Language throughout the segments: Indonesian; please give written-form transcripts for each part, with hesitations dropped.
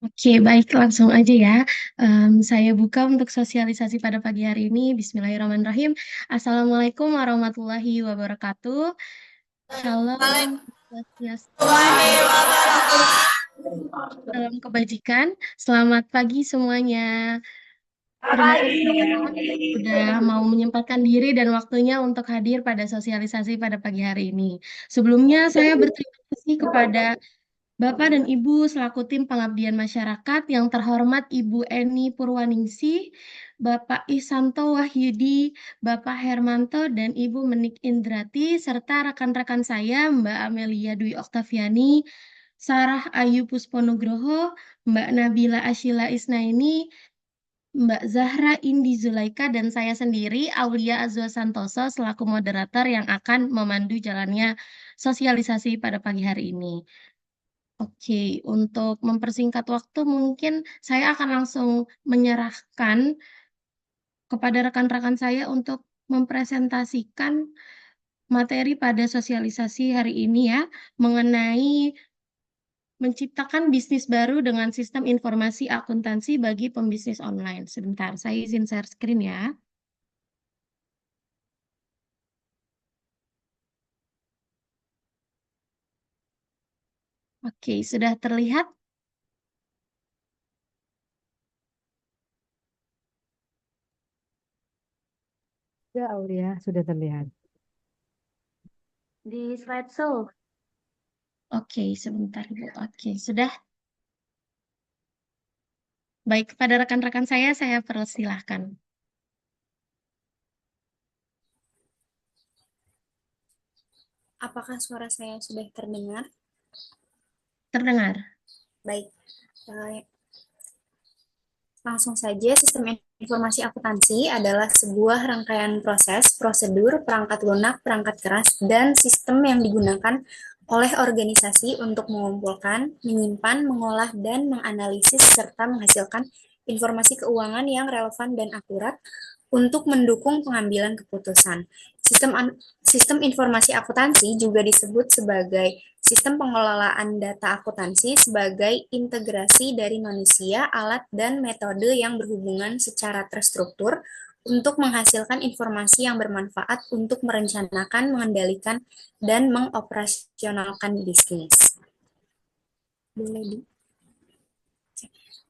Oke, baik, langsung aja ya. Saya buka untuk sosialisasi pada pagi hari ini. Bismillahirrahmanirrahim. Assalamualaikum warahmatullahi wabarakatuh. Shalom, Swastiastu, Namo dalam kebajikan. Selamat pagi semuanya. Terima kasih ya sudah mau menyempatkan diri dan waktunya untuk hadir pada sosialisasi pada pagi hari ini. Sebelumnya, saya berterima kasih kepada Bapak dan Ibu selaku tim pengabdian masyarakat yang terhormat Ibu Eni Purwaningsih, Bapak Ihsanto Wahyudi, Bapak Hermanto dan Ibu Menik Indrati serta rekan-rekan saya Mbak Amelia Dwi Oktaviani, Sarah Ayu Pusponugroho, Mbak Nabila Ashila Isnaini, Mbak Zahra Indi Zulaika dan saya sendiri Aulia Azwa Santoso selaku moderator yang akan memandu jalannya sosialisasi pada pagi hari ini. Oke, untuk mempersingkat waktu, mungkin saya akan langsung menyerahkan kepada rekan-rekan saya untuk mempresentasikan materi pada sosialisasi hari ini ya, mengenai menciptakan bisnis baru dengan sistem informasi akuntansi bagi pembisnis online. Sebentar, saya izin share screen ya. Oke, sudah terlihat? Ya, Aulia, sudah terlihat. Di slideshow. Oke, sebentar Ibu. Oke, sudah. Baik, kepada rekan-rekan saya persilahkan. Apakah suara saya sudah terdengar? Terdengar? Baik, eh, langsung saja. Sistem informasi akuntansi adalah sebuah rangkaian proses, prosedur, perangkat lunak, perangkat keras, dan sistem yang digunakan oleh organisasi untuk mengumpulkan, menyimpan, mengolah, dan menganalisis serta menghasilkan informasi keuangan yang relevan dan akurat untuk mendukung pengambilan keputusan. Sistem informasi akuntansi juga disebut sebagai sistem pengelolaan data akuntansi sebagai integrasi dari manusia, alat, dan metode yang berhubungan secara terstruktur untuk menghasilkan informasi yang bermanfaat untuk merencanakan, mengendalikan, dan mengoperasionalkan bisnis. Boleh di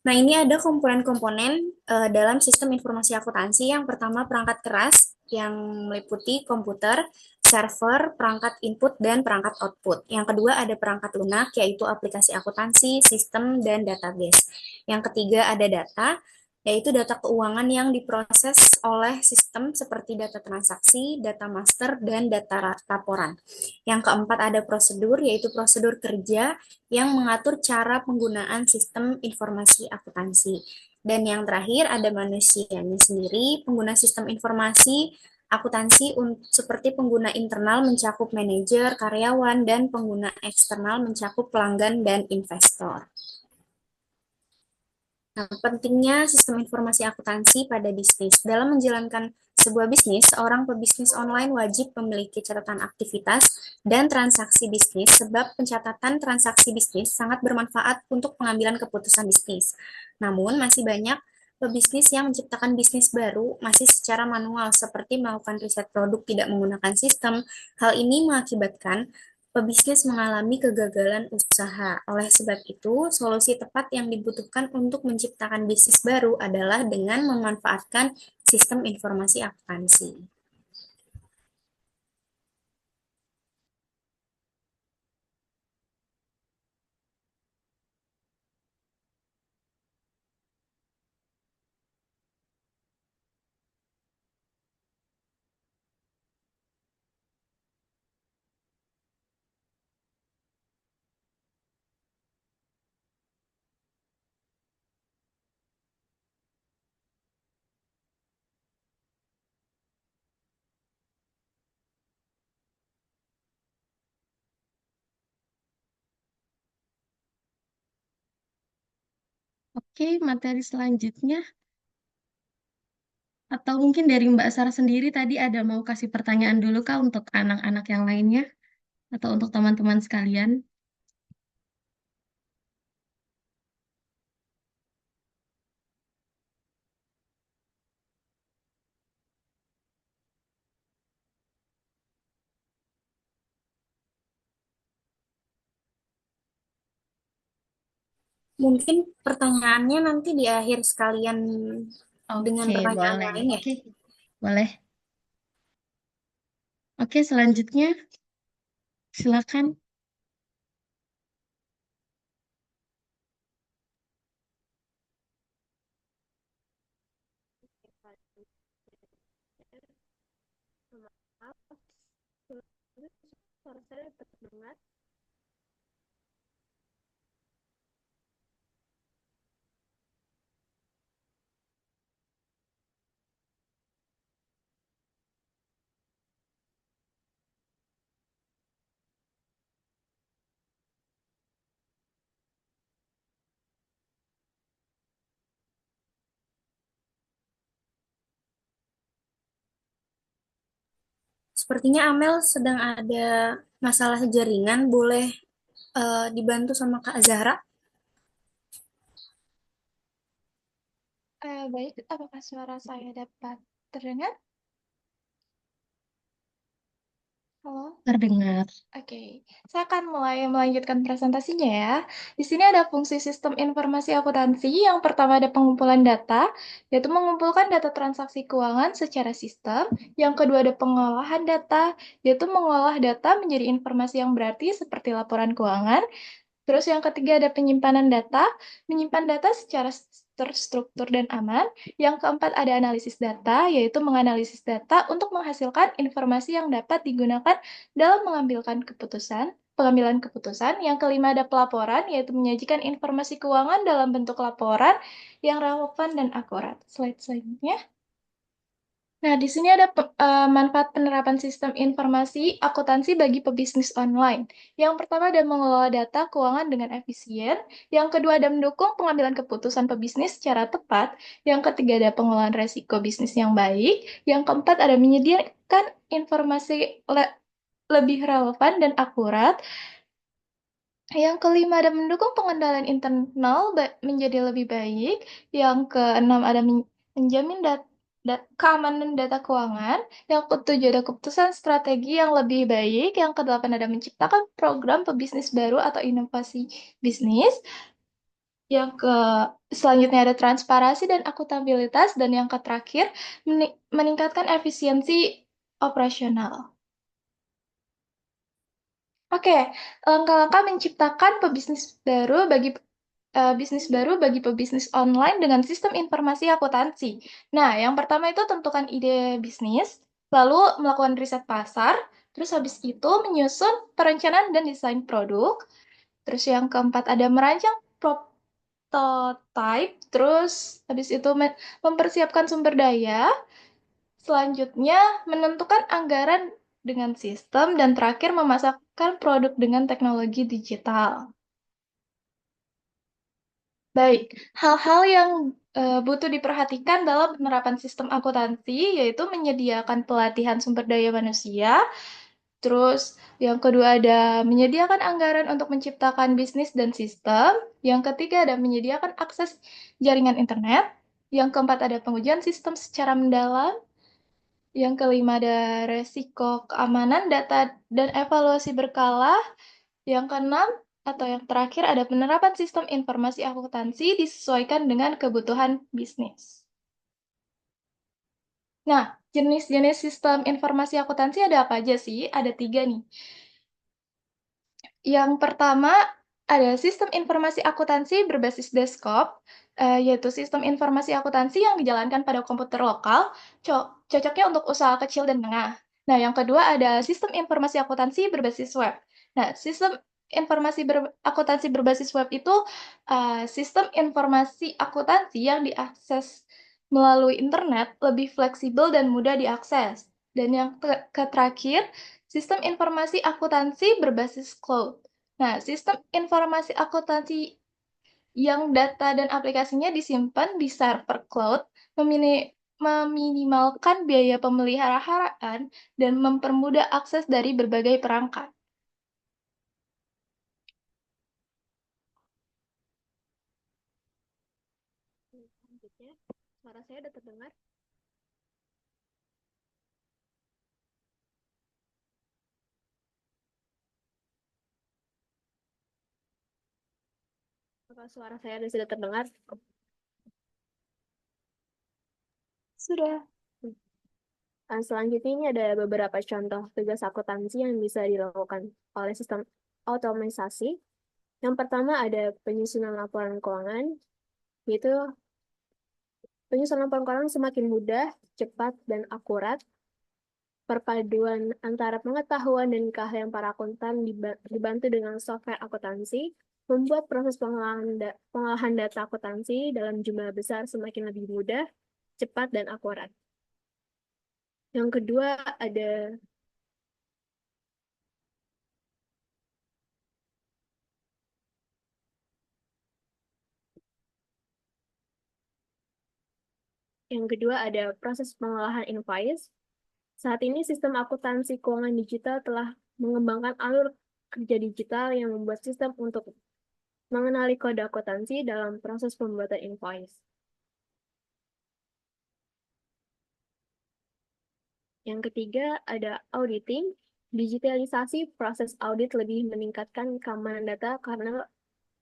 Nah, ini ada komponen-komponen dalam sistem informasi akuntansi. Yang pertama, perangkat keras yang meliputi komputer, server, perangkat input, dan perangkat output. Yang kedua, ada perangkat lunak, yaitu aplikasi akuntansi, sistem, dan database. Yang ketiga, ada data, yaitu data keuangan yang diproses oleh sistem seperti data transaksi, data master, dan data laporan. Yang keempat, ada prosedur, yaitu prosedur kerja yang mengatur cara penggunaan sistem informasi akuntansi. Dan yang terakhir ada manusianya sendiri, pengguna sistem informasi akuntansi seperti pengguna internal mencakup manajer, karyawan, dan pengguna eksternal mencakup pelanggan dan investor. Nah, pentingnya sistem informasi akuntansi pada bisnis. Dalam menjalankan sebuah bisnis, seorang pebisnis online wajib memiliki catatan aktivitas dan transaksi bisnis, sebab pencatatan transaksi bisnis sangat bermanfaat untuk pengambilan keputusan bisnis. Namun, masih banyak pebisnis yang menciptakan bisnis baru masih secara manual, seperti melakukan riset produk tidak menggunakan sistem. Hal ini mengakibatkan pebisnis mengalami kegagalan usaha. Oleh sebab itu, solusi tepat yang dibutuhkan untuk menciptakan bisnis baru adalah dengan memanfaatkan sistem informasi akuntansi. Oke, materi selanjutnya. Atau mungkin dari Mbak Sarah sendiri tadi ada mau kasih pertanyaan dulu Kak untuk anak-anak yang lainnya atau untuk teman-teman sekalian. Mungkin pertanyaannya nanti di akhir sekalian dengan Oke, pertanyaan boleh. lain ya. Oke, boleh. Oke, selanjutnya silakan. Sepertinya Amel sedang ada masalah jaringan. Boleh dibantu sama Kak Zahra? Baik, apakah suara saya dapat terdengar? Halo? Terdengar. Oke, saya akan mulai melanjutkan presentasinya ya. Di sini ada fungsi sistem informasi akuntansi. Yang pertama ada pengumpulan data, yaitu mengumpulkan data transaksi keuangan secara sistem. Yang kedua ada pengolahan data, yaitu mengolah data menjadi informasi yang berarti seperti laporan keuangan. Terus yang ketiga ada penyimpanan data, menyimpan data secara terstruktur dan aman. Yang keempat ada analisis data, yaitu menganalisis data untuk menghasilkan informasi yang dapat digunakan dalam pengambilan keputusan. Yang kelima ada pelaporan, yaitu menyajikan informasi keuangan dalam bentuk laporan yang relevan dan akurat. Slide selanjutnya. Nah, di sini ada manfaat penerapan sistem informasi akuntansi bagi pebisnis online. Yang pertama ada mengelola data keuangan dengan efisien. Yang kedua ada mendukung pengambilan keputusan pebisnis secara tepat. Yang ketiga ada pengolahan resiko bisnis yang baik. Yang keempat ada menyediakan informasi lebih relevan dan akurat. Yang kelima ada mendukung pengendalian internal menjadi lebih baik. Yang keenam ada menjamin keamanan data keuangan. Yang ketujuh ada keputusan strategi yang lebih baik. Yang kedelapan ada menciptakan program pebisnis baru atau inovasi bisnis. Yang ke selanjutnya ada transparansi dan akuntabilitas. Dan yang terakhir meningkatkan efisiensi operasional. Oke, langkah-langkah menciptakan bisnis baru bagi pebisnis online dengan sistem informasi akuntansi. Nah, yang pertama itu tentukan ide bisnis, lalu melakukan riset pasar, terus habis itu menyusun perencanaan dan desain produk, terus yang keempat ada merancang prototype, terus habis itu mempersiapkan sumber daya, selanjutnya menentukan anggaran dengan sistem, dan terakhir memasarkan produk dengan teknologi digital. Baik, hal-hal yang butuh diperhatikan dalam penerapan sistem akuntansi yaitu menyediakan pelatihan sumber daya manusia, terus yang kedua ada menyediakan anggaran untuk menciptakan bisnis dan sistem, yang ketiga ada menyediakan akses jaringan internet, yang keempat ada pengujian sistem secara mendalam, yang kelima ada resiko keamanan data dan evaluasi berkala. Yang keenam atau yang terakhir ada penerapan sistem informasi akuntansi disesuaikan dengan kebutuhan bisnis. Nah, jenis-jenis sistem informasi akuntansi ada apa aja sih? Ada tiga nih. Yang pertama ada sistem informasi akuntansi berbasis desktop, yaitu sistem informasi akuntansi yang dijalankan pada komputer lokal, cocoknya untuk usaha kecil dan menengah. Nah, yang kedua ada sistem informasi akuntansi berbasis web. Nah, sistem informasi akuntansi berbasis web itu sistem informasi akuntansi yang diakses melalui internet lebih fleksibel dan mudah diakses. Dan yang terakhir, sistem informasi akuntansi berbasis cloud. Nah, sistem informasi akuntansi yang data dan aplikasinya disimpan di server cloud meminimalkan biaya pemeliharaan dan mempermudah akses dari berbagai perangkat. Selanjutnya, suara saya sudah terdengar? Apa suara saya sudah terdengar? Sudah. Selanjutnya ini ada beberapa contoh tugas akuntansi yang bisa dilakukan oleh sistem otomatisasi. Yang pertama ada penyusunan laporan keuangan, yaitu penyusunan laporan keuangan semakin mudah, cepat, dan akurat. Perpaduan antara pengetahuan dan keahlian para akuntan dibantu dengan software akuntansi, membuat proses pengolahan data akuntansi dalam jumlah besar semakin lebih mudah, cepat, dan akurat. Yang kedua ada proses pengolahan invoice. Saat ini sistem akuntansi keuangan digital telah mengembangkan alur kerja digital yang membuat sistem untuk mengenali kode akuntansi dalam proses pembuatan invoice. Yang ketiga ada auditing. Digitalisasi proses audit lebih meningkatkan keamanan data karena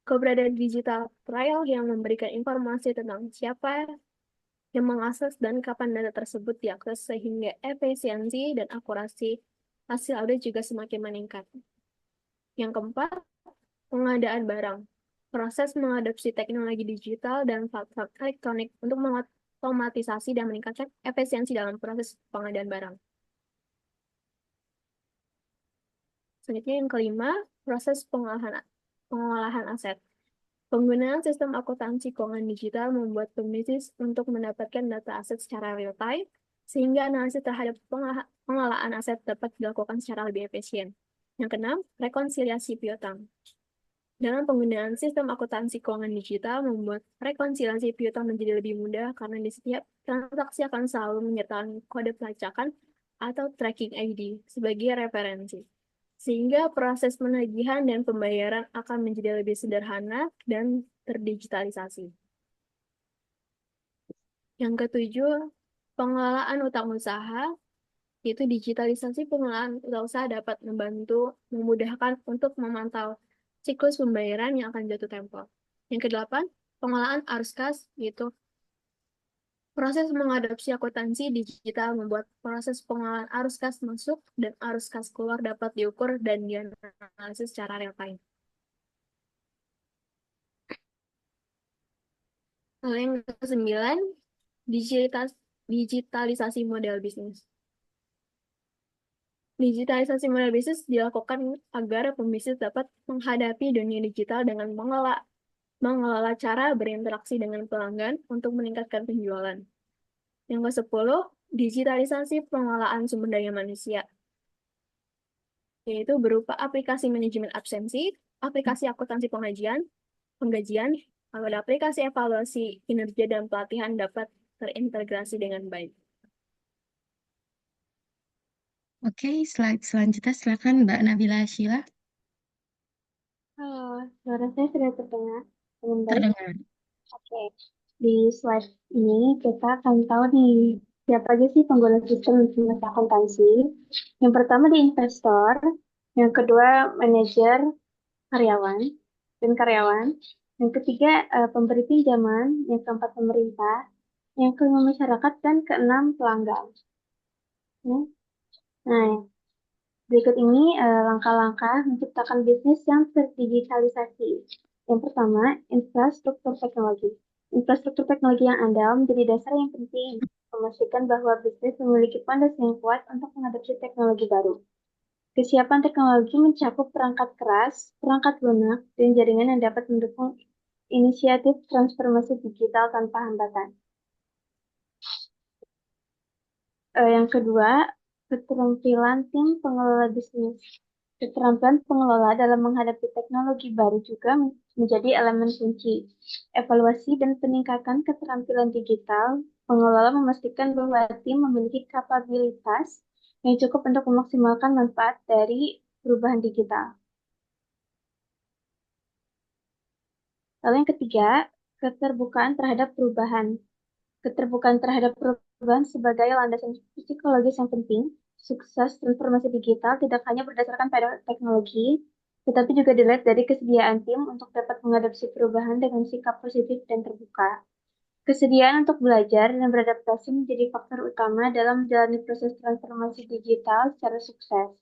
keberadaan digital trial yang memberikan informasi tentang siapa yang mengakses dan kapan data tersebut diakses sehingga efisiensi dan akurasi hasil audit juga semakin meningkat. Yang keempat, pengadaan barang. Proses mengadopsi teknologi digital dan platform elektronik untuk mengotomatisasi dan meningkatkan efisiensi dalam proses pengadaan barang. Selanjutnya yang kelima, proses pengolahan aset. Penggunaan sistem akuntansi keuangan digital membuat pembisnis untuk mendapatkan data aset secara real-time, sehingga analisis terhadap pengolahan aset dapat dilakukan secara lebih efisien. Yang keenam, rekonsiliasi piutang. Dalam penggunaan sistem akuntansi keuangan digital membuat rekonsiliasi piutang menjadi lebih mudah karena di setiap transaksi akan selalu menyertakan kode pelacakan atau tracking ID sebagai referensi. Sehingga proses penagihan dan pembayaran akan menjadi lebih sederhana dan terdigitalisasi. Yang ketujuh, pengelolaan utang usaha, yaitu digitalisasi pengelolaan utang usaha dapat memudahkan untuk memantau siklus pembayaran yang akan jatuh tempo. Yang kedelapan, pengelolaan arus kas, yaitu proses mengadopsi akuntansi digital membuat proses pengolahan arus kas masuk dan arus kas keluar dapat diukur dan dianalisis secara real-time. Lalu yang ke-9, digitalisasi model bisnis. Digitalisasi model bisnis dilakukan agar pembisnis dapat menghadapi dunia digital dengan mengelola cara berinteraksi dengan pelanggan untuk meningkatkan penjualan. Yang ke-10, digitalisasi pengelolaan sumber daya manusia, yaitu berupa aplikasi manajemen absensi, aplikasi akuntansi penggajian, lalu ada aplikasi evaluasi kinerja dan pelatihan dapat terintegrasi dengan baik. Oke, slide selanjutnya silakan Mbak Nabila Sheila. Halo, suara saya sudah terdengar dengan baik? Terdengar. Oke, di slide ini kita akan tahu nih, siapa aja sih pengguna sistem informasi akuntansi. Yang pertama di investor, yang kedua manajer dan karyawan, yang ketiga pemberi pinjaman, yang keempat pemerintah, yang kelima masyarakat, dan keenam pelanggan. Nah, berikut ini langkah-langkah menciptakan bisnis yang terdigitalisasi. Yang pertama, infrastruktur teknologi. Infrastruktur teknologi yang andal menjadi dasar yang penting, memastikan bahwa bisnis memiliki fondasi yang kuat untuk mengadopsi teknologi baru. Kesiapan teknologi mencakup perangkat keras, perangkat lunak, dan jaringan yang dapat mendukung inisiatif transformasi digital tanpa hambatan. Yang kedua, keterampilan tim pengelola bisnis. Keterampilan pengelola dalam menghadapi teknologi baru juga menjadi elemen kunci. Evaluasi dan peningkatan keterampilan digital, pengelola memastikan bahwa tim memiliki kapabilitas yang cukup untuk memaksimalkan manfaat dari perubahan digital. Lalu yang ketiga, keterbukaan terhadap perubahan. Keterbukaan terhadap perubahan sebagai landasan psikologis yang penting. Sukses transformasi digital tidak hanya berdasarkan pada teknologi, tetapi juga dilihat dari kesediaan tim untuk dapat mengadopsi perubahan dengan sikap positif dan terbuka. Kesediaan untuk belajar dan beradaptasi menjadi faktor utama dalam menjalani proses transformasi digital secara sukses.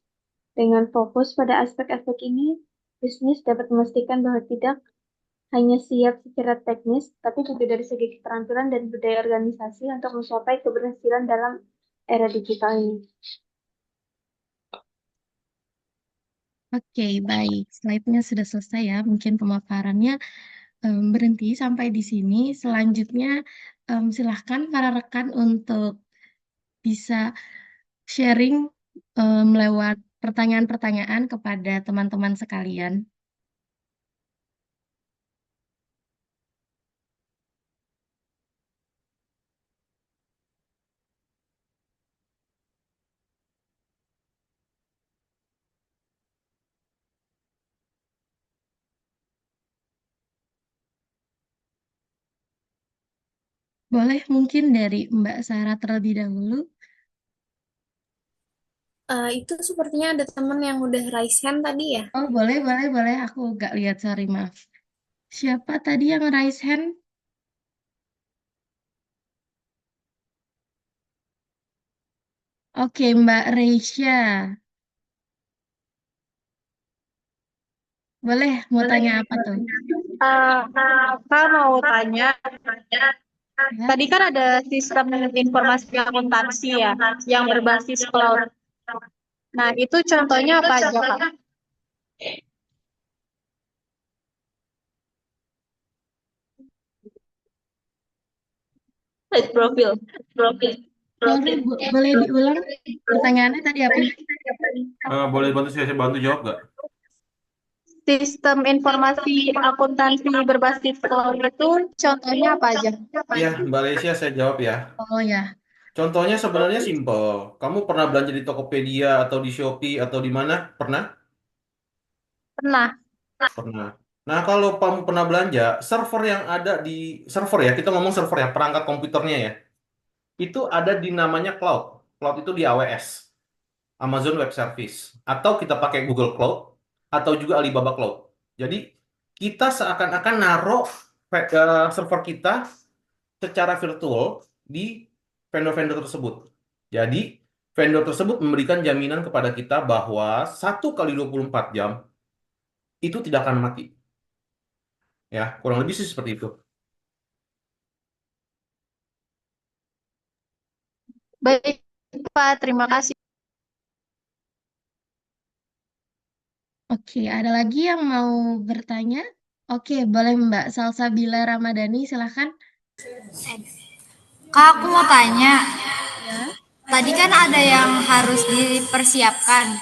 Dengan fokus pada aspek-aspek ini, bisnis dapat memastikan bahwa tidak hanya siap secara teknis, tapi juga dari segi keterampilan dan budaya organisasi untuk mencapai keberhasilan dalam era digital ini. Oke, baik. Slide-nya sudah selesai ya. Mungkin pemaparannya berhenti sampai di sini. Selanjutnya, silahkan para rekan untuk bisa sharing lewat pertanyaan-pertanyaan kepada teman-teman sekalian. Boleh mungkin dari Mbak Sarah terlebih dahulu. Itu sepertinya ada teman yang udah raise hand tadi ya. Oh, boleh, boleh, boleh. Aku nggak lihat, sorry, maaf. Siapa tadi yang raise hand? Oke, Mbak Reisha. Boleh, mau tanya apa tuh? Kak mau tanya, Ya. tadi kan ada sistem informasi akuntansi ya, yang berbasis cloud. Nah, itu contohnya apa aja, Kak? Sorry, boleh diulang pertanyaannya tadi apa? Boleh bantu saya bantu jawab nggak? Sistem informasi akuntansi berbasis cloud itu contohnya apa aja? Iya, Mbak Lesia saya jawab ya. Oh ya, Contohnya sebenarnya simpel. Kamu pernah belanja di Tokopedia atau di Shopee atau di mana? Pernah? Pernah. Pernah. Nah, kalau kamu pernah belanja, server yang ada di server ya, kita ngomong server ya, perangkat komputernya ya. Itu ada di namanya cloud. Cloud itu di AWS, Amazon Web Service, atau kita pakai Google Cloud atau juga Alibaba Cloud. Jadi, kita seakan-akan naruh server kita secara virtual di vendor-vendor tersebut. Jadi, vendor tersebut memberikan jaminan kepada kita bahwa 1 kali 24 jam itu tidak akan mati. Ya, kurang lebih sih seperti itu. Baik, Pak. Terima kasih. oke. Ada lagi yang mau bertanya? Oke, boleh Mbak Salsabila Ramadhani, silahkan. Kak, aku mau tanya. Ya. Tadi kan ada yang harus dipersiapkan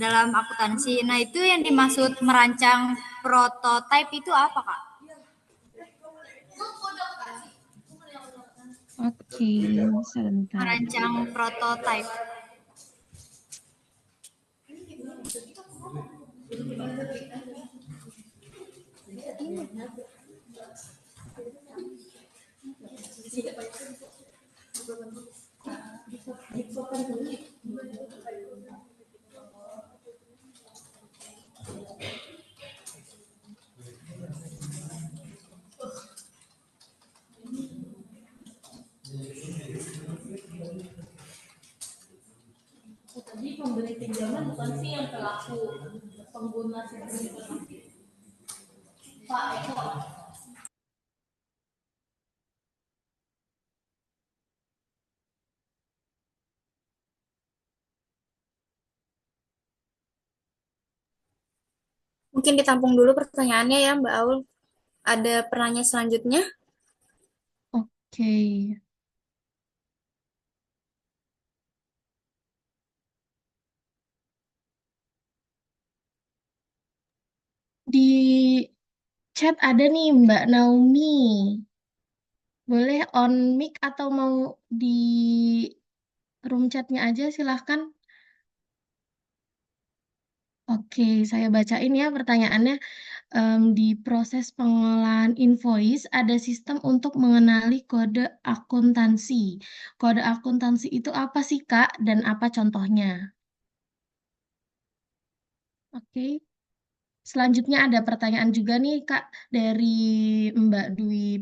dalam akuntansi. Nah, itu yang dimaksud merancang prototipe itu apa, Kak? Oke, sebentar. Merancang prototipe. Mungkin ditampung dulu pertanyaannya ya, Mbak Aul. Ada pertanyaan selanjutnya? Oke. Di chat ada nih Mbak Naomi. Boleh on mic atau mau di room chatnya aja, silahkan. Oke, saya bacain ya pertanyaannya. Di proses pengolahan invoice ada sistem untuk mengenali kode akuntansi. Kode akuntansi itu apa sih, Kak? Dan apa contohnya? Oke. Selanjutnya ada pertanyaan juga nih Kak dari Mbak Dwi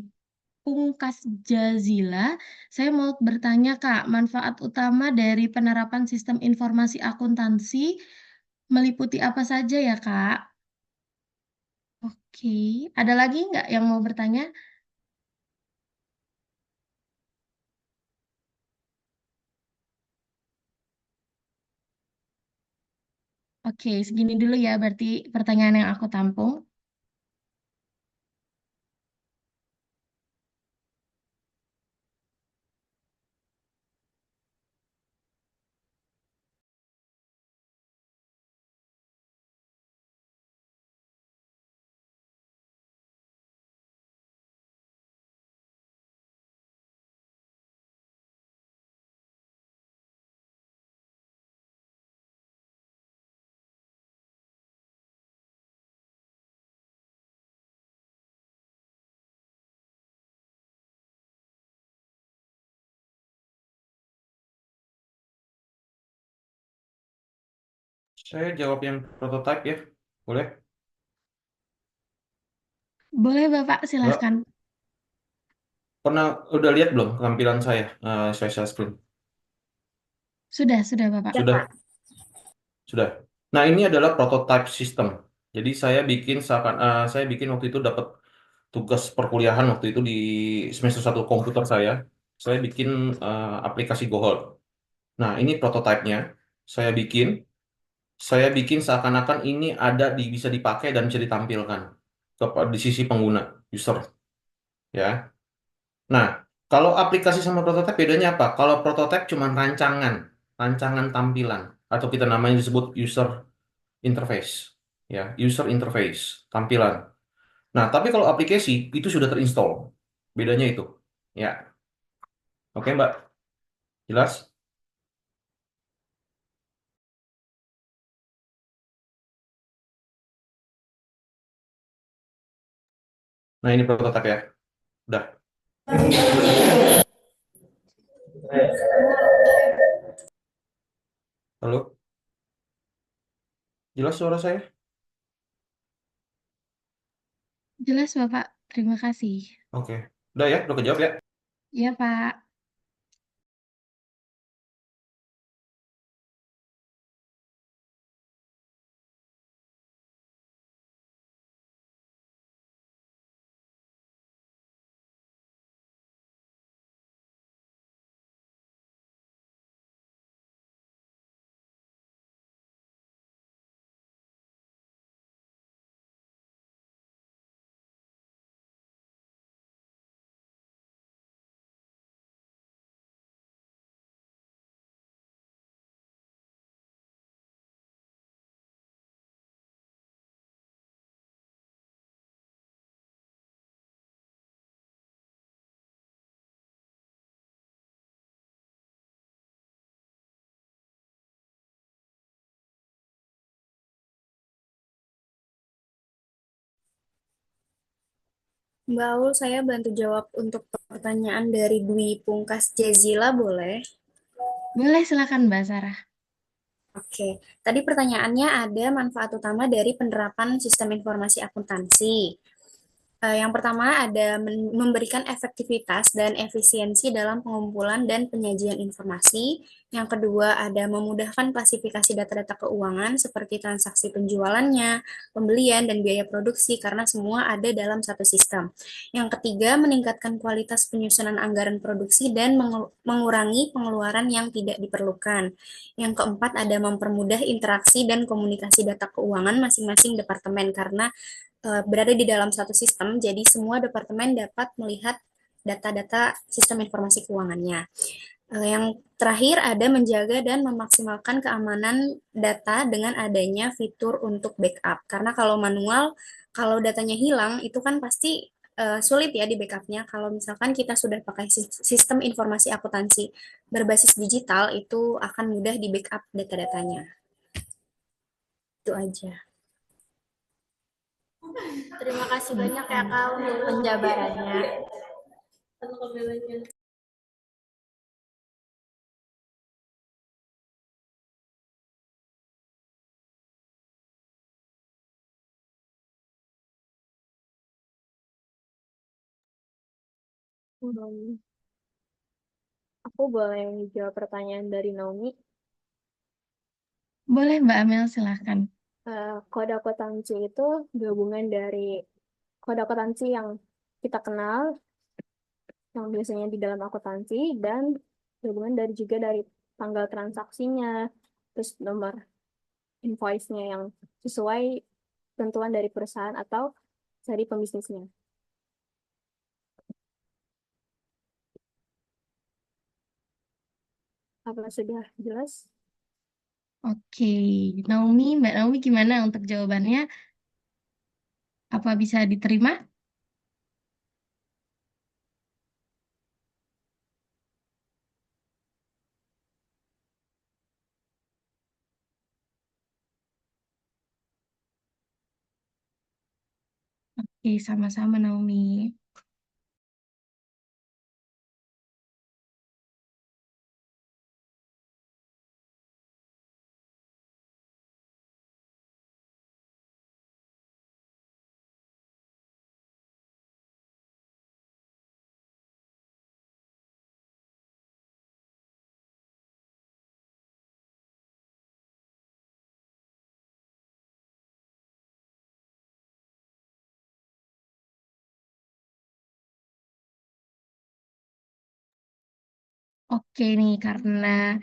Pungkas Jazila. Saya mau bertanya Kak, manfaat utama dari penerapan sistem informasi akuntansi meliputi apa saja ya Kak? Oke, ada lagi nggak yang mau bertanya? Oke, segini dulu ya berarti pertanyaan yang aku tampung. Saya jawab yang prototype ya. Boleh? Boleh Bapak, Mbak, silahkan. udah lihat belum tampilan saya, share screen? Sudah Bapak. Ya, Sudah? Kak. Sudah. Nah, ini adalah prototype system. Jadi saya bikin waktu itu dapat tugas perkuliahan waktu itu di semester 1 komputer saya. Saya bikin aplikasi Gohold. Nah, ini prototipenya. Saya bikin, saya bikin seakan-akan ini bisa dipakai dan bisa ditampilkan di sisi pengguna, user, ya. Nah, kalau aplikasi sama prototipe bedanya apa? Kalau prototipe cuma rancangan tampilan atau kita namanya disebut user interface, ya, user interface tampilan. Nah, tapi kalau aplikasi itu sudah terinstall. Bedanya itu. Ya. Oke, Mbak. Jelas? Nah, ini prototipe ya. Udah. Halo? Jelas suara saya? Jelas Bapak, terima kasih. Oke. Udah ya, udah kejawab ya. Iya Pak. Mbak Aul, saya bantu jawab untuk pertanyaan dari Dwi Pungkas Jazila, boleh? Boleh silakan Mbak Sarah. Oke, tadi pertanyaannya ada manfaat utama dari penerapan sistem informasi akuntansi. Yang pertama ada memberikan efektivitas dan efisiensi dalam pengumpulan dan penyajian informasi. Yang kedua ada memudahkan klasifikasi data-data keuangan seperti transaksi penjualannya, pembelian, dan biaya produksi karena semua ada dalam satu sistem. Yang ketiga meningkatkan kualitas penyusunan anggaran produksi dan mengurangi pengeluaran yang tidak diperlukan. Yang keempat ada mempermudah interaksi dan komunikasi data keuangan masing-masing departemen karena berada di dalam satu sistem, jadi semua departemen dapat melihat data-data sistem informasi keuangannya. Yang terakhir ada menjaga dan memaksimalkan keamanan data dengan adanya fitur untuk backup. Karena kalau manual, kalau datanya hilang, itu kan pasti sulit ya di backupnya. Kalau misalkan kita sudah pakai sistem informasi akuntansi berbasis digital, itu akan mudah di backup data-datanya. Itu aja. Terima kasih banyak ya Kak untuk penjabarannya. Hmm, aku boleh jawab pertanyaan dari Naomi. Boleh Mbak Amel, silahkan. Kode akuntansi itu gabungan dari kode akuntansi yang kita kenal, yang biasanya di dalam akuntansi, dan gabungan dari juga dari tanggal transaksinya, terus nomor invoice-nya yang sesuai ketentuan dari perusahaan atau dari pembisnisnya. Apa sudah jelas? Oke, Mbak Naomi gimana untuk jawabannya? Apa bisa diterima? Oke, sama-sama Naomi. Oke nih, karena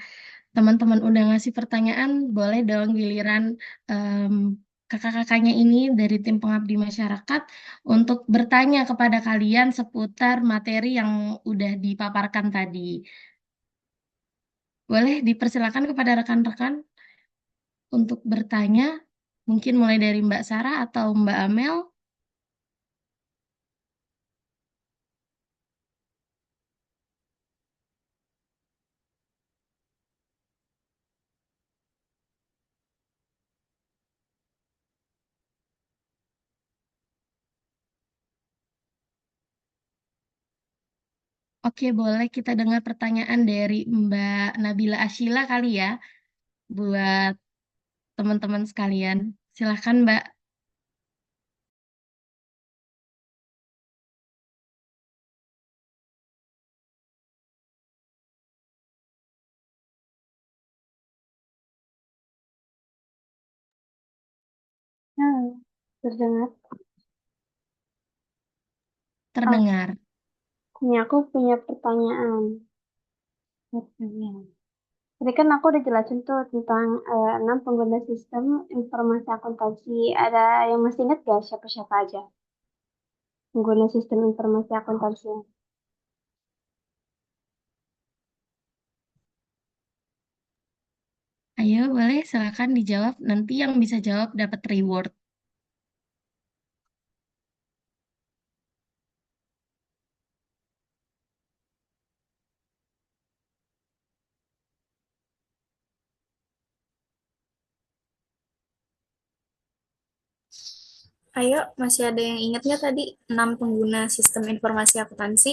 teman-teman udah ngasih pertanyaan, boleh dong giliran em, kakak-kakaknya ini dari tim pengabdi masyarakat untuk bertanya kepada kalian seputar materi yang udah dipaparkan tadi. Boleh dipersilakan kepada rekan-rekan untuk bertanya, mungkin mulai dari Mbak Sarah atau Mbak Amel. Oke, boleh kita dengar pertanyaan dari Mbak Nabila Ashila kali ya, buat teman-teman sekalian. Silahkan Mbak. Halo, terdengar? Oh, Terdengar. ini aku punya pertanyaan. Pertanyaan. Tadi kan aku udah jelasin tuh tentang 6 pengguna sistem informasi akuntansi. Ada yang masih ingat gak siapa-siapa aja pengguna sistem informasi akuntansi? Ayo, boleh silakan dijawab. Nanti yang bisa jawab dapat reward. Ayo, masih ada yang ingat nggak tadi 6 pengguna sistem informasi akuntansi?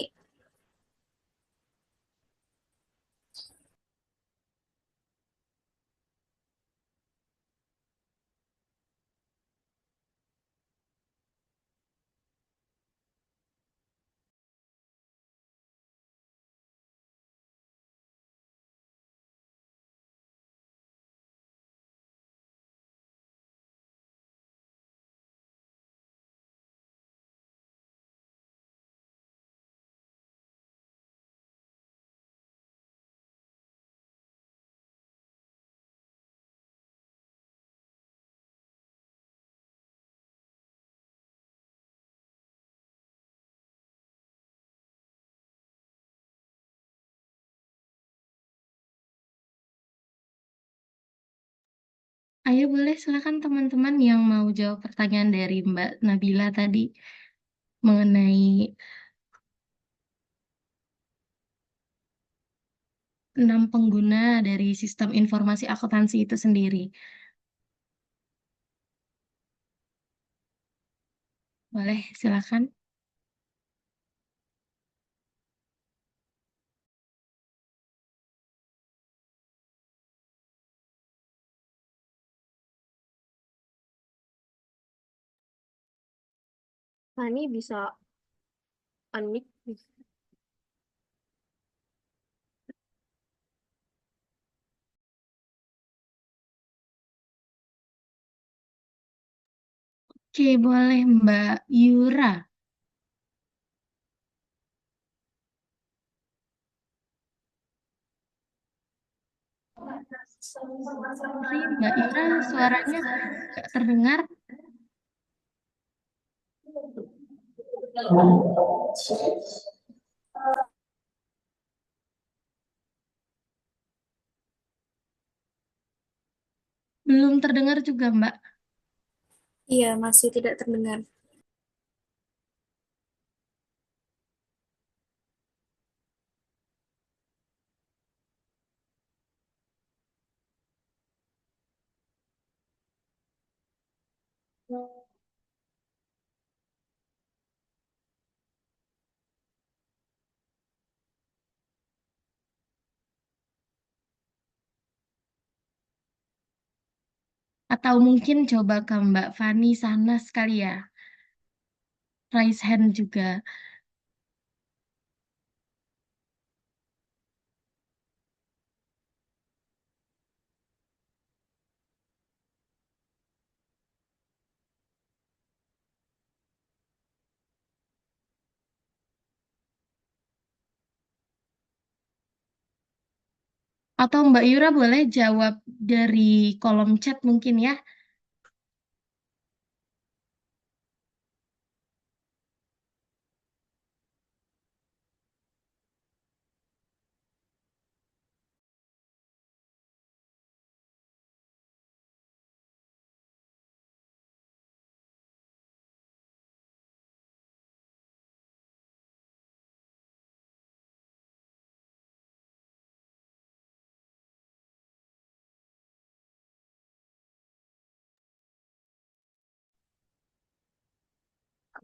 Ayo, boleh silakan teman-teman yang mau jawab pertanyaan dari Mbak Nabila tadi mengenai 6 pengguna dari sistem informasi akuntansi itu sendiri. Boleh, silakan. Fani bisa unmute? Oke, boleh Mbak Yura. Sorry, Mbak Yura, suaranya nggak terdengar. Belum terdengar juga, Mbak. Iya, masih tidak terdengar. Atau mungkin coba ke Mbak Fani sana sekali ya. Raise hand juga. Atau Mbak Yura boleh jawab dari kolom chat mungkin ya.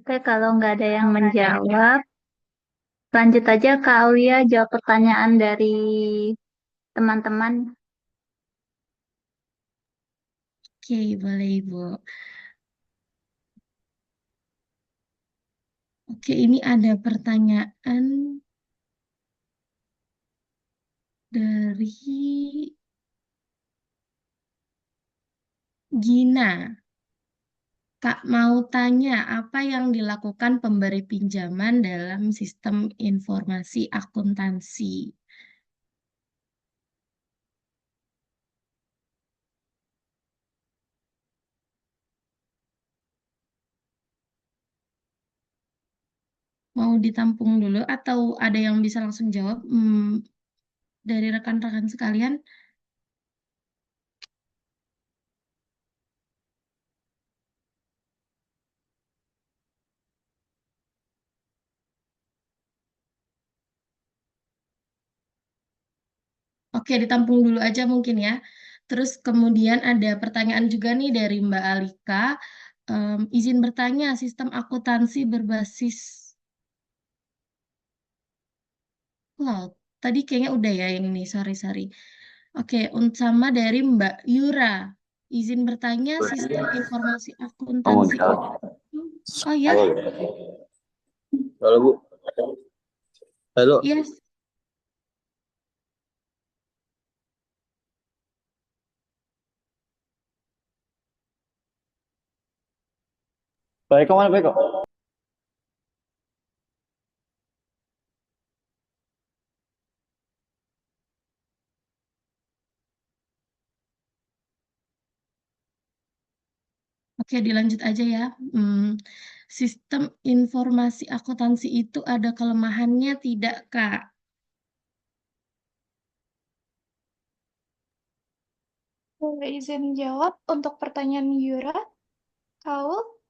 Oke, kalau nggak ada yang menjawab, lanjut aja Kak Aulia jawab pertanyaan dari teman-teman. Oke, boleh Ibu. Oke, ini ada pertanyaan dari Gina. Kak mau tanya, apa yang dilakukan pemberi pinjaman dalam sistem informasi akuntansi? Mau ditampung dulu atau ada yang bisa langsung jawab dari rekan-rekan sekalian? Oke, ditampung dulu aja mungkin ya. Terus kemudian ada pertanyaan juga nih dari Mbak Alika. Izin bertanya, sistem akuntansi berbasis cloud. Tadi kayaknya udah ya yang ini, sorry. Oke, sama dari Mbak Yura. Izin bertanya, sistem informasi akuntansi itu. Oh ya, Halo Bu, halo. yes. Baik kok mana baik kok? Oke, dilanjut aja ya. Sistem informasi akuntansi itu ada kelemahannya tidak, Kak? Boleh izin jawab untuk pertanyaan Yura? Kau?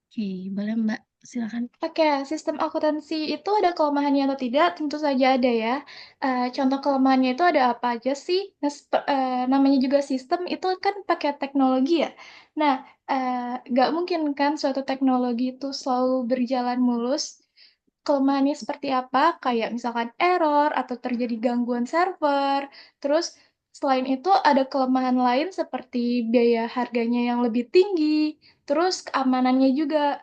Oke, boleh Mbak, silakan. Oke, sistem akuntansi itu ada kelemahannya atau tidak? Tentu saja ada ya. Contoh kelemahannya itu ada apa aja sih? Nah, namanya juga sistem itu kan pakai teknologi ya. Nah, nggak mungkin kan suatu teknologi itu selalu berjalan mulus. Kelemahannya seperti apa? Kayak misalkan error atau terjadi gangguan server. Terus selain itu ada kelemahan lain seperti biaya harganya yang lebih tinggi. Terus keamanannya juga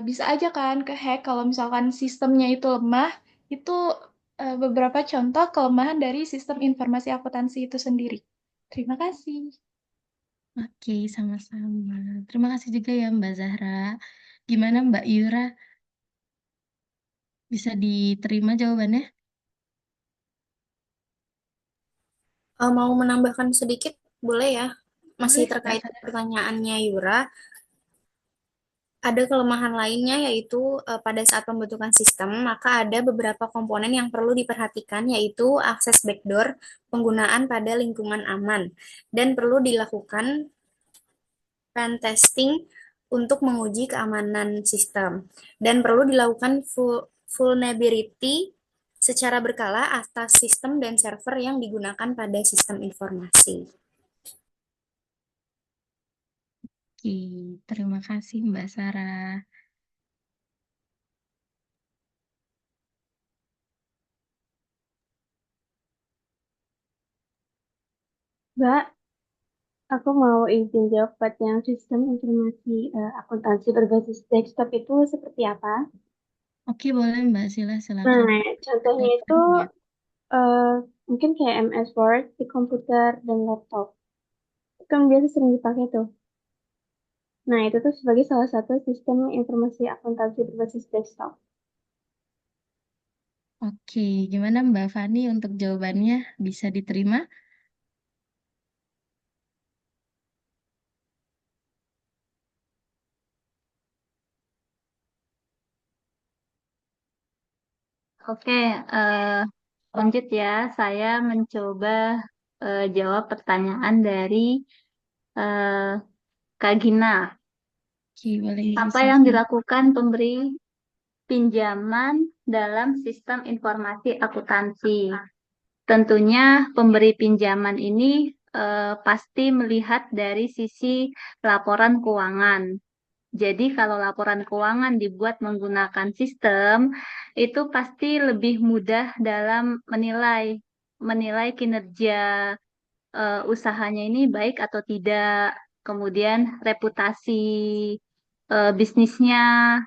bisa aja kan kehack kalau misalkan sistemnya itu lemah. Itu beberapa contoh kelemahan dari sistem informasi akuntansi itu sendiri. Terima kasih. Oke, sama-sama. Terima kasih juga ya Mbak Zahra. Gimana Mbak Yura? Bisa diterima jawabannya? Mau menambahkan sedikit, boleh ya? Masih Boleh, Mbak terkait Zahra. pertanyaannya Yura, ada kelemahan lainnya yaitu pada saat pembentukan sistem, maka ada beberapa komponen yang perlu diperhatikan yaitu akses backdoor, penggunaan pada lingkungan aman, dan perlu dilakukan pen testing untuk menguji keamanan sistem. Dan perlu dilakukan vulnerability secara berkala atas sistem dan server yang digunakan pada sistem informasi. Oke, terima kasih Mbak Sarah. Mbak, aku mau izin jawab buat yang sistem informasi akuntansi berbasis desktop itu seperti apa? Oke, boleh Mbak Sila, silakan. Nah, contohnya itu Jawabannya. eh, mungkin kayak MS Word di komputer dan laptop. Itu kan biasa sering dipakai tuh. Nah, itu tuh sebagai salah satu sistem informasi akuntansi berbasis desktop. Oke, gimana Mbak Fani untuk jawabannya? Bisa diterima? Oke, lanjut ya. Saya mencoba jawab pertanyaan dari eh, Kak Gina. Oke, boleh Apa yang silakan. dilakukan pemberi pinjaman dalam sistem informasi akuntansi? Tentunya pemberi pinjaman ini pasti melihat dari sisi laporan keuangan. Jadi kalau laporan keuangan dibuat menggunakan sistem, itu pasti lebih mudah dalam menilai kinerja usahanya ini baik atau tidak, kemudian reputasi bisnisnya,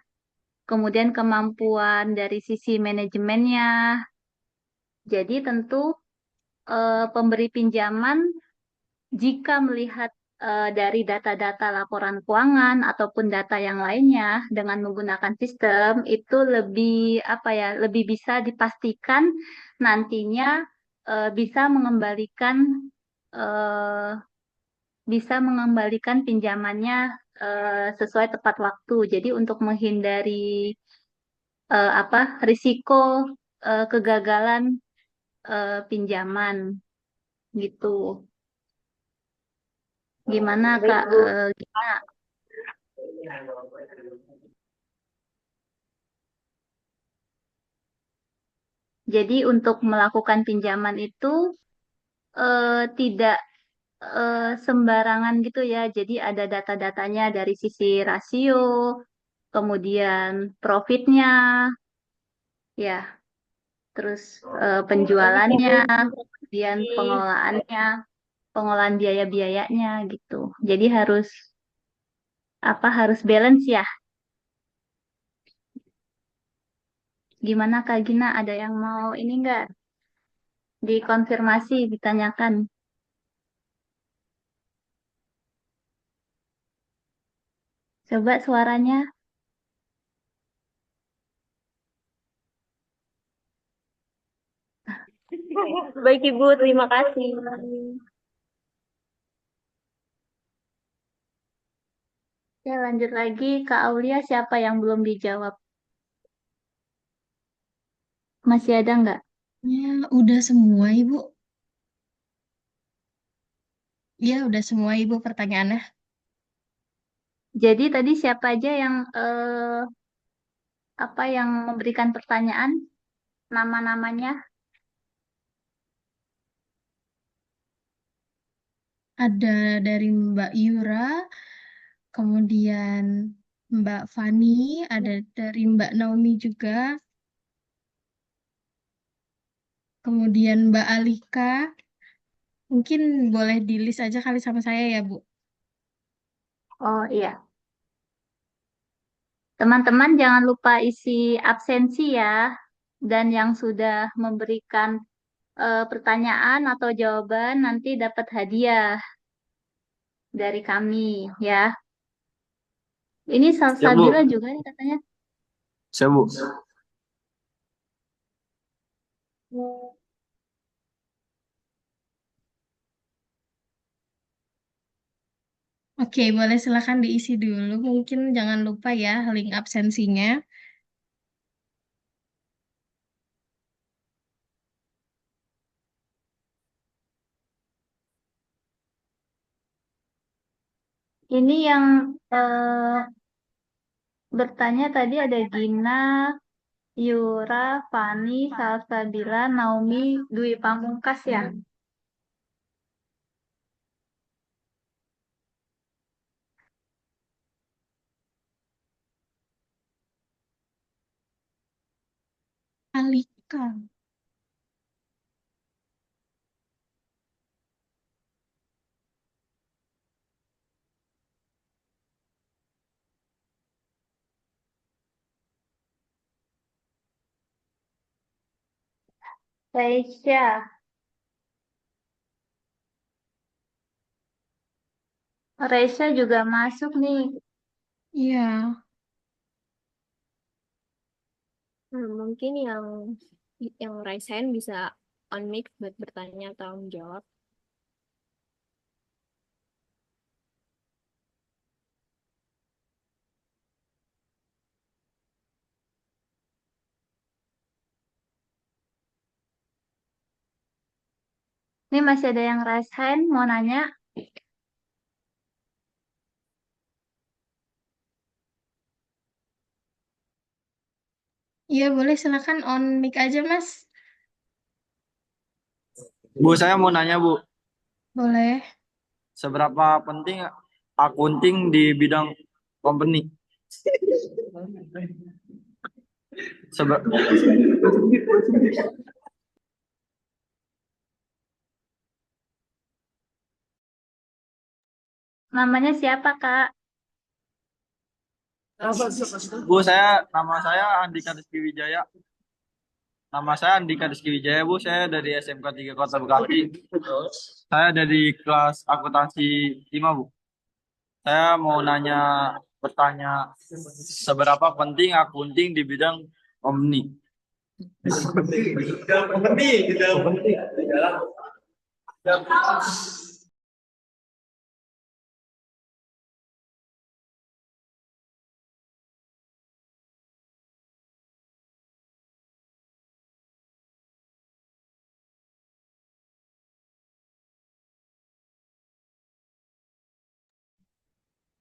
kemudian kemampuan dari sisi manajemennya. Jadi tentu pemberi pinjaman jika melihat dari data-data laporan keuangan ataupun data yang lainnya dengan menggunakan sistem itu lebih apa ya, lebih bisa dipastikan nantinya bisa eh, mengembalikan pinjamannya sesuai tepat waktu. Jadi untuk menghindari apa risiko kegagalan pinjaman gitu. Gimana Kak? Gimana? Jadi untuk melakukan pinjaman itu tidak sembarangan gitu ya. Jadi ada data-datanya dari sisi rasio, kemudian profitnya, ya, terus penjualannya, kemudian pengelolaannya, pengelolaan biaya-biayanya gitu. Jadi harus balance ya. Gimana Kak Gina? Ada yang mau ini enggak? Dikonfirmasi, ditanyakan. Coba suaranya. Baik Ibu, terima kasih. Ya, lanjut lagi. Kak Aulia, siapa yang belum dijawab? Masih ada nggak? Ya, udah semua Ibu. Ya, udah semua Ibu pertanyaannya. Jadi tadi siapa aja yang yang memberikan pertanyaan? Nama-namanya? Ada dari Mbak Yura, kemudian Mbak Fani, ada dari Mbak Naomi juga, kemudian Mbak Alika. Mungkin boleh di list aja kali sama saya ya, Bu. Oh iya. Teman-teman jangan lupa isi absensi ya. Dan yang sudah memberikan pertanyaan atau jawaban nanti dapat hadiah. dari kami ya. Ini Siap, Bu. Salsabila juga nih katanya. Siap, Bu. Oke, boleh silakan diisi dulu. Mungkin jangan lupa ya link absensinya. Ini yang bertanya tadi ada Gina, Yura, Fani, Salsabila, Naomi, Dwi Pamungkas ya. Alika. Reisha, Reisha juga masuk nih. Iya. Mungkin yang raise hand bisa on mic buat bertanya atau menjawab. Ini masih ada yang raise hand mau nanya. Iya, boleh silakan on mic aja, Mas. Bu, saya mau nanya, Bu. Boleh. Seberapa penting akunting di bidang company? Sebe- Namanya siapa, Kak? Bu, nama saya Andika Rizky Wijaya. Nama saya Andika Rizky Wijaya, Bu. Saya dari SMK 3 Kota Bekasi. Saya dari kelas akuntansi 5, Bu. Saya mau bertanya, seberapa penting akunting di bidang company?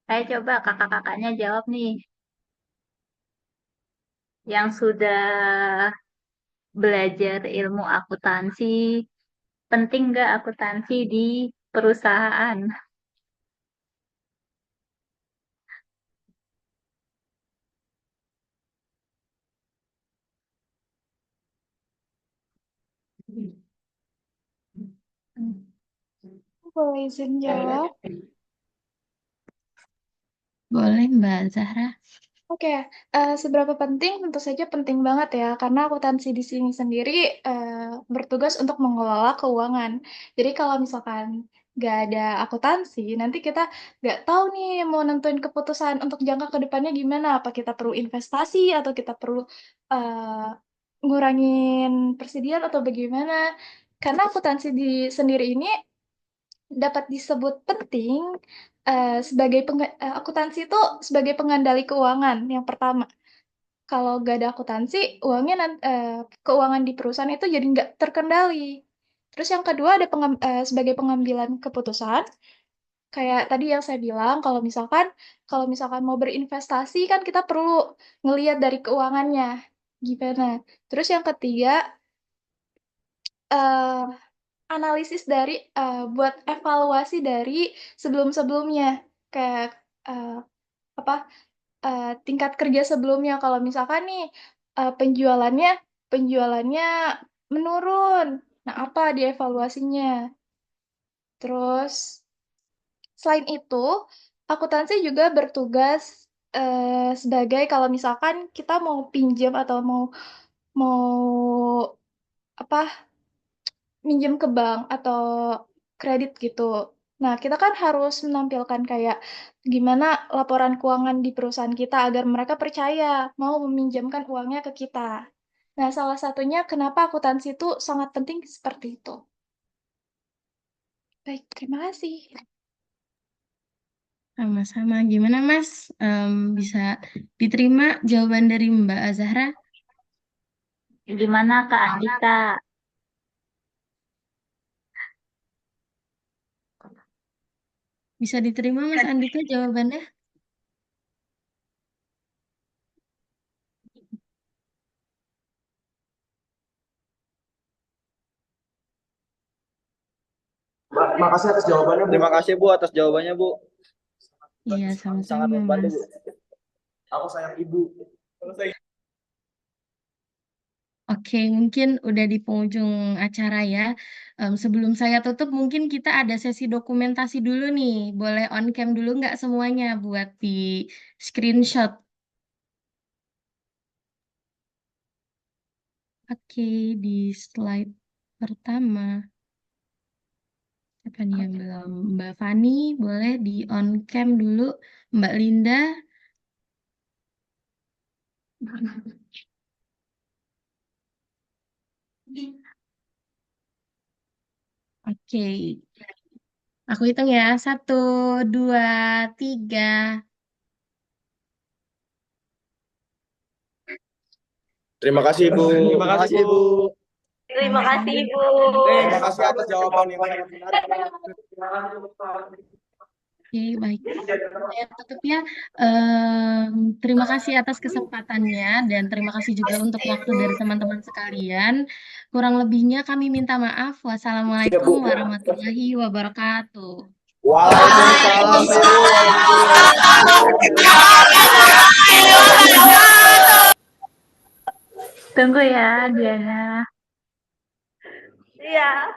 Saya coba kakak-kakaknya jawab nih. Yang sudah belajar ilmu akuntansi, penting nggak akuntansi di perusahaan? Boleh izin jawab? Boleh, Mbak Zahra. Oke, seberapa penting? Tentu saja penting banget ya, karena akuntansi di sini sendiri bertugas untuk mengelola keuangan. Jadi kalau misalkan nggak ada akuntansi, nanti kita nggak tahu nih mau nentuin keputusan untuk jangka ke depannya gimana. Apa kita perlu investasi atau kita perlu eh, ngurangin persediaan atau bagaimana? Karena akuntansi di sendiri ini dapat disebut penting sebagai akuntansi itu sebagai pengendali keuangan yang pertama. Kalau nggak ada akuntansi, keuangan di perusahaan itu jadi nggak terkendali. Terus yang kedua ada sebagai pengambilan keputusan, kayak tadi yang saya bilang, kalau misalkan mau berinvestasi kan kita perlu ngelihat dari keuangannya gimana. Terus yang ketiga, eh, analisis dari buat evaluasi dari sebelum-sebelumnya kayak eh, apa tingkat kerja sebelumnya kalau misalkan nih penjualannya penjualannya menurun, nah apa dievaluasinya. Terus selain itu akuntansi juga bertugas sebagai kalau misalkan kita mau pinjam atau mau apa minjem ke bank atau kredit gitu. Nah, kita kan harus menampilkan kayak gimana laporan keuangan di perusahaan kita agar mereka percaya mau meminjamkan uangnya ke kita. Nah, salah satunya kenapa akuntansi itu sangat penting seperti itu. Baik, terima kasih. Sama-sama. Gimana, Mas? Bisa diterima jawaban dari Mbak Azahra? Gimana Kak Andika? Bisa diterima, Mas Andika, jawabannya? Makasih atas jawabannya, Bu. Terima kasih Bu atas jawabannya, Bu. Iya, Sangat sama-sama, membantu, Mas. Bu. Aku sayang Ibu. Oke, mungkin udah di penghujung acara ya. Sebelum saya tutup, mungkin kita ada sesi dokumentasi dulu nih. Boleh on cam dulu nggak semuanya buat di screenshot. Oke, di slide pertama. Siapa nih yang belum? Mbak Fani, boleh di on cam dulu. Mbak Linda, oke. Aku hitung ya. 1, 2, 3. Terima kasih, Bu. Terima kasih, Bu. Terima kasih Ibu. Terima kasih atas jawaban yang sangat menarik. Oke, baik. Saya tutup ya. Terima kasih atas kesempatannya dan terima kasih juga untuk waktu dari teman-teman sekalian. Kurang lebihnya kami minta maaf. Siap, Wassalamualaikum Bu. warahmatullahi wabarakatuh. Waalaikumsalam, Tunggu ya, Diana. Iya.